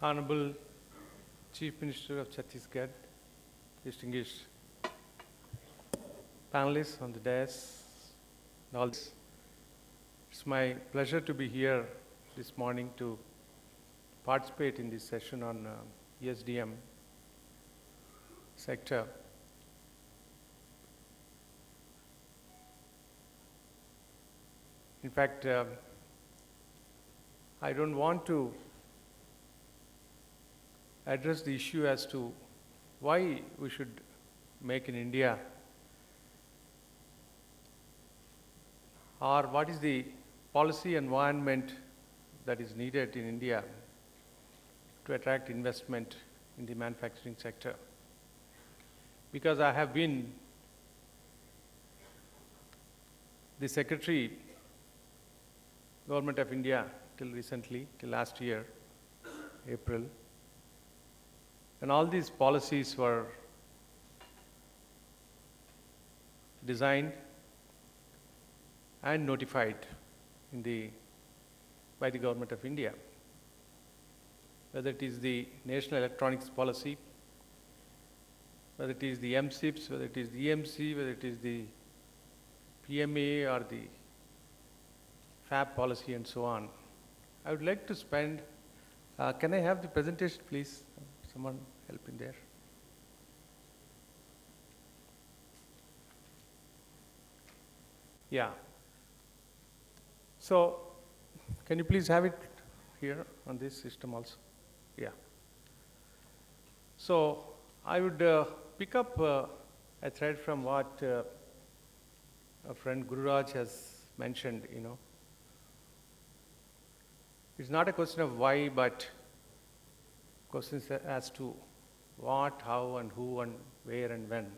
Honorable Chief Minister of Chhattisgarh, distinguished panelists on the dais, and all this. It's my pleasure to be here this morning to participate in this session on ESDM sector. In fact, I don't want to address the issue as to why we should make in India, or what is the policy environment that is needed in India to attract investment in the manufacturing sector. Because I have been the Secretary, Government of India, till recently, till last year, April. And all these policies were designed and notified by the Government of India. Whether it is the National Electronics Policy, whether it is the MSIPs, whether it is the EMC, whether it is the PMA or the FAB policy and so on. I would like to spend, can I have the presentation please? Someone help in there. Yeah. So, can you please have it here on this system also? Yeah. So, I would pick up a thread from what a friend Guru Raj has mentioned, It's not a question of why, but questions as to what, how, and who, and where, and when.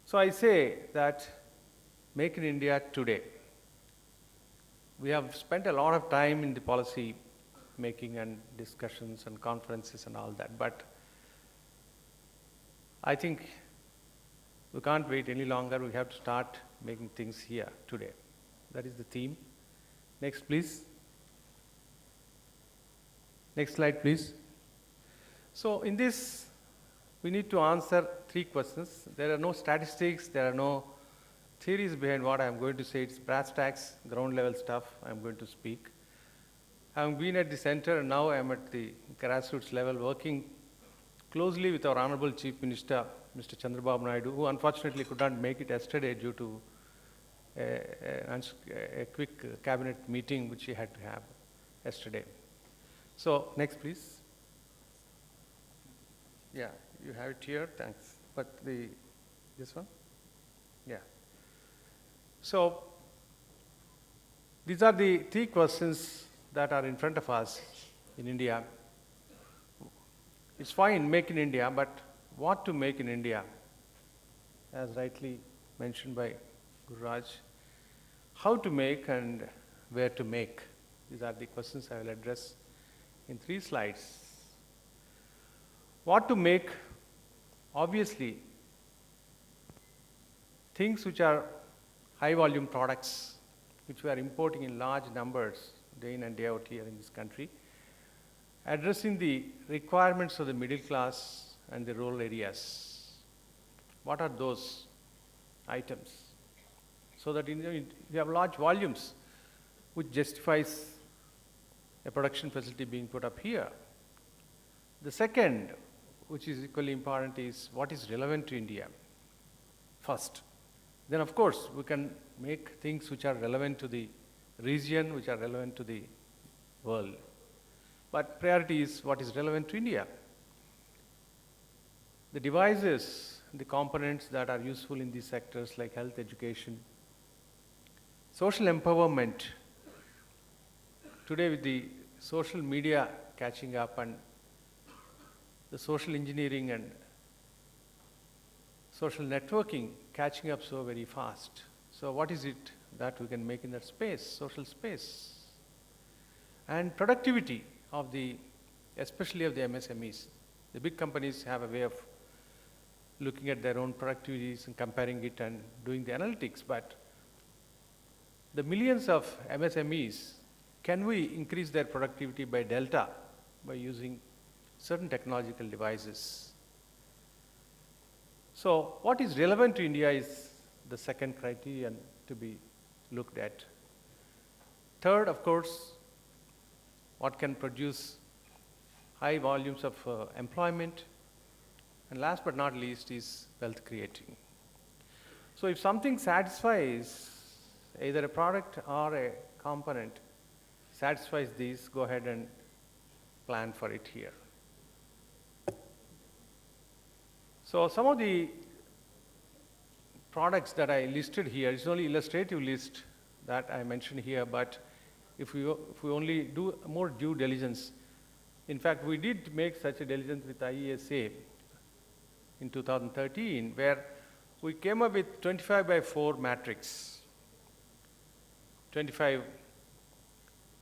So I say that make in India today. We have spent a lot of time in the policy making and discussions and conferences and all that, but I think we can't wait any longer. We have to start making things here today. That is the theme. Next, please. Next slide, please. So in this, we need to answer 3 questions. There are no statistics, there are no theories behind what I am going to say. It's brass tacks, ground level stuff I am going to speak. I have been at the center and now I am at the grassroots level working closely with our Honorable Chief Minister, Mr. Chandrababu Naidu, who unfortunately could not make it yesterday due to a quick cabinet meeting which he had to have yesterday. So, next please. Yeah, you have it here, thanks. But this one? Yeah. So, these are the 3 questions that are in front of us in India. It's fine, make in India, but what to make in India? As rightly mentioned by Guru Raj, how to make and where to make? These are the questions I will address in 3 slides. What to make? Obviously, things which are high volume products, which we are importing in large numbers day in and day out here in this country, addressing the requirements of the middle class and the rural areas. What are those items? So that you have large volumes, which justifies a production facility being put up here. The second, which is equally important, is what is relevant to India first. Then of course, we can make things which are relevant to the region, which are relevant to the world. But priority is what is relevant to India. The devices, the components that are useful in these sectors like health, education, social empowerment. Today with the social media catching up and the social engineering and social networking catching up so very fast. So what is it that we can make in that space, social space? And productivity of especially of the MSMEs. The big companies have a way of looking at their own productivities and comparing it and doing the analytics, but the millions of MSMEs, can we increase their productivity by delta by using certain technological devices. So what is relevant to India is the second criterion to be looked at. Third, of course, what can produce high volumes of employment. And last but not least is wealth creating. So if something satisfies, either a product or a component satisfies these, go ahead and plan for it here. So some of the products that I listed here, it's only illustrative list that I mentioned here, but if we only do more due diligence, in fact, we did make such a diligence with IESA in 2013, where we came up with 25 by 4 matrix, 25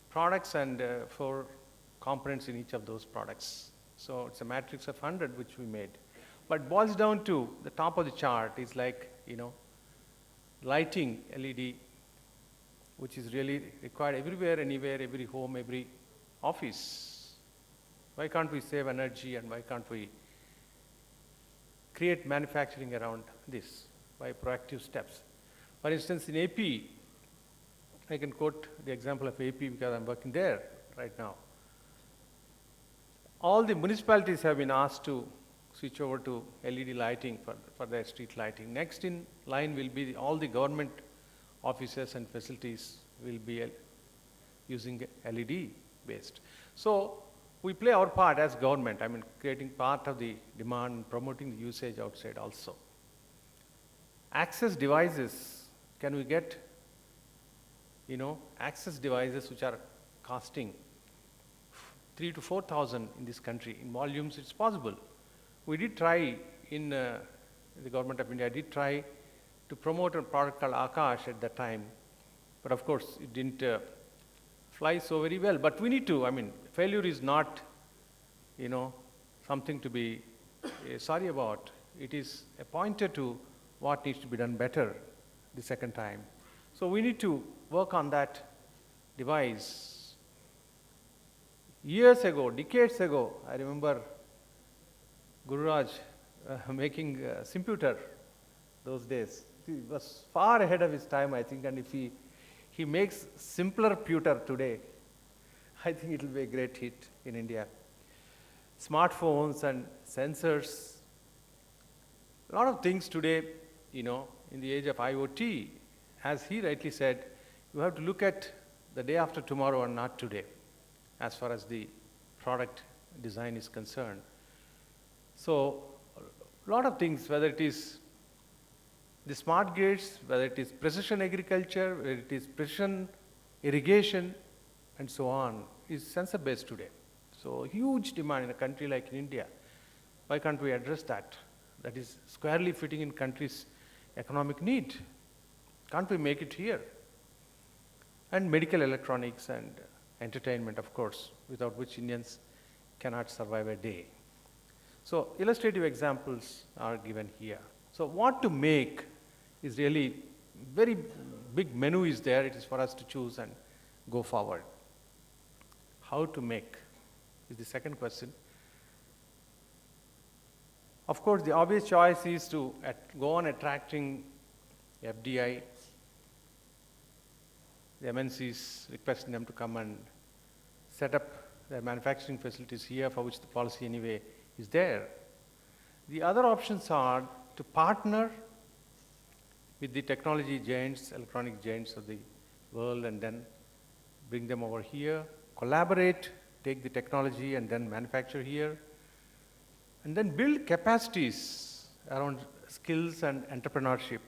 products and 4 components in each of those products. So it's a matrix of 100 which we made. But boils down to the top of the chart is like, lighting LED, which is really required everywhere, anywhere, every home, every office. Why can't we save energy and why can't we create manufacturing around this by proactive steps? For instance, in AP, I can quote the example of AP because I'm working there right now. All the municipalities have been asked to switch over to LED lighting for their street lighting. Next in line will be all the government offices and facilities will be using LED based. So we play our part as government, creating part of the demand, promoting the usage outside also. Access devices, can we get, access devices which are costing 3,000 to 4,000 in this country. In volumes, it's possible. We did try in the government of India, did try to promote a product called Akash at that time. But of course, it didn't fly so very well. But we need to, failure is not, something to be sorry about. It is a pointer to what needs to be done better the second time. So we need to work on that device. Years ago, decades ago, I remember Gururaj making a computer those days. He was far ahead of his time, I think, and if he makes simpler pewter today, I think it will be a great hit in India. Smartphones and sensors, a lot of things today, in the age of IoT, as he rightly said, you have to look at the day after tomorrow and not today, as far as the product design is concerned. So, a lot of things, whether it is the smart grids, whether it is precision agriculture, whether it is precision irrigation, and so on, is sensor based today. So, huge demand in a country like India. Why can't we address that? That is squarely fitting in country's economic need. Can't we make it here? And medical electronics and entertainment, of course, without which Indians cannot survive a day. So illustrative examples are given here. So what to make is really very big menu is there. It is for us to choose and go forward. How to make is the second question. Of course, the obvious choice is to go on attracting FDI, the MNCs, requesting them to come and set up their manufacturing facilities here, for which the policy anyway is there. The other options are to partner with the technology giants, electronic giants of the world, and then bring them over here, collaborate, take the technology and then manufacture here, and then build capacities around skills and entrepreneurship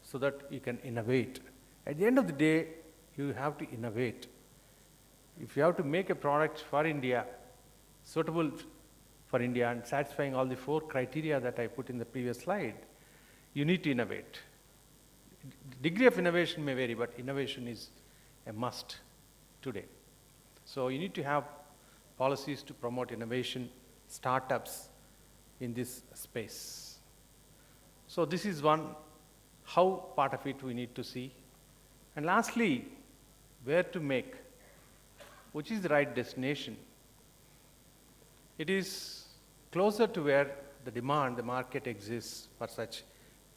so that you can innovate. At the end of the day, you have to innovate. If you have to make a product for India, suitable for India and satisfying all the 4 criteria that I put in the previous slide, you need to innovate. Degree of innovation may vary, but innovation is a must today. So you need to have policies to promote innovation, startups in this space. So this is one, how part of it we need to see. And lastly, where to make, which is the right destination. It is closer to where the demand, the market exists for such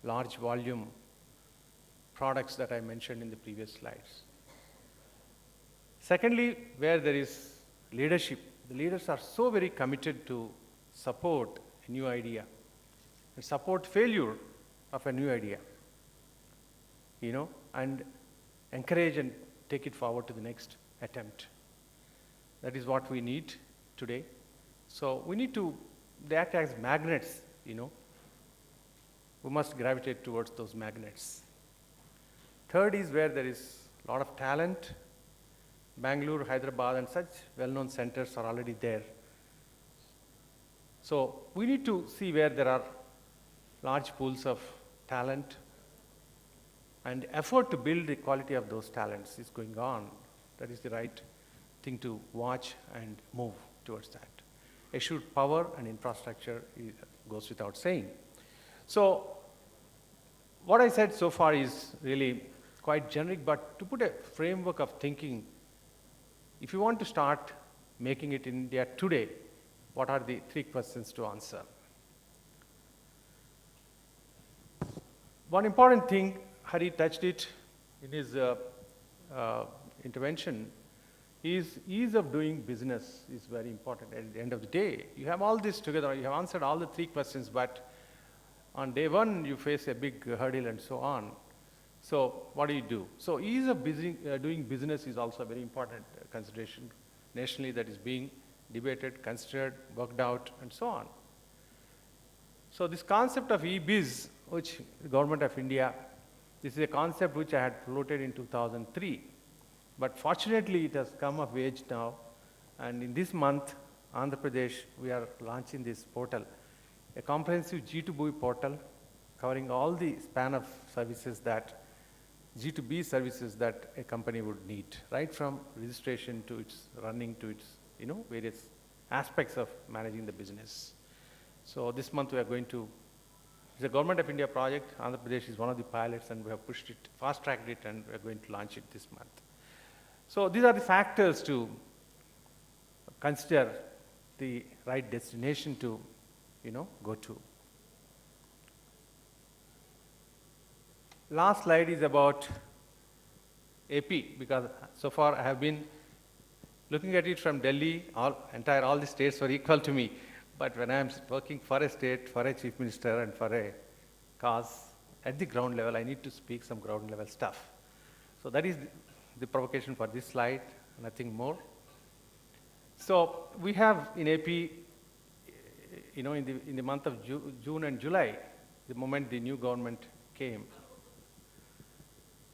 large volume products that I mentioned in the previous slides. Secondly, where there is leadership, the leaders are so very committed to support a new idea and support failure of a new idea, and encourage and take it forward to the next attempt. That is what we need today. So we need to, they act as magnets, we must gravitate towards those magnets. Third is where there is a lot of talent. Bangalore, Hyderabad, and such well-known centers are already there. So we need to see where there are large pools of talent, and effort to build the quality of those talents is going on. That is the right thing to watch and move towards that. Assured power and infrastructure goes without saying. So what I said so far is really quite generic, but to put a framework of thinking, if you want to start making it in India today, what are the 3 questions to answer? One important thing, Hari touched it in his intervention, is ease of doing business is very important. At the end of the day, you have all this together, you have answered all the 3 questions, but on day 1, you face a big hurdle and so on. So what do you do? So ease of doing business is also a very important consideration nationally that is being debated, considered, worked out, and so on. So this concept of e-biz, which the Government of India, this is a concept which I had floated in 2003. But fortunately, it has come of age now. And in this month, Andhra Pradesh, we are launching this portal, a comprehensive G2B portal covering all the span of services that, G2B services that a company would need, right from registration to its running to its, various aspects of managing the business. So this month we are going to, it's a Government of India project. Andhra Pradesh is one of the pilots, and we have pushed it, fast-tracked it, and we are going to launch it this month. So these are the factors to consider the right destination to, go to. Last slide is about AP, because so far I have been looking at it from Delhi, all the states were equal to me. But when I am working for a state, for a chief minister, and for a cause at the ground level, I need to speak some ground level stuff. So that is the provocation for this slide, nothing more. So we have in AP, in the month of June and July, the moment the new government came,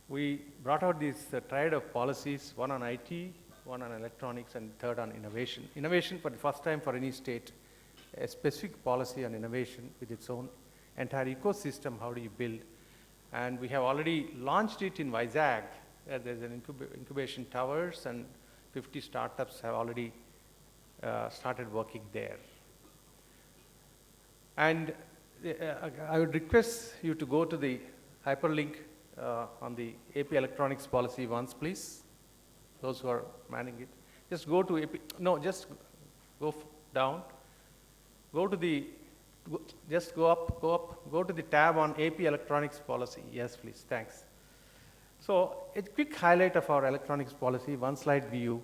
we brought out this triad of policies, one on IT, one on electronics, and third on innovation. Innovation for the first time for any state, a specific policy on innovation with its own entire ecosystem, how do you build? And we have already launched it in Vizag, where there's an incubation towers, and 50 startups have already started working there. And I would request you to go to the hyperlink on the AP electronics policy once, please. Those who are manning it. Just go to AP, no, just go down. Go to the, just go up, go to the tab on AP electronics policy. Yes, please, thanks. So a quick highlight of our electronics policy, one slide view.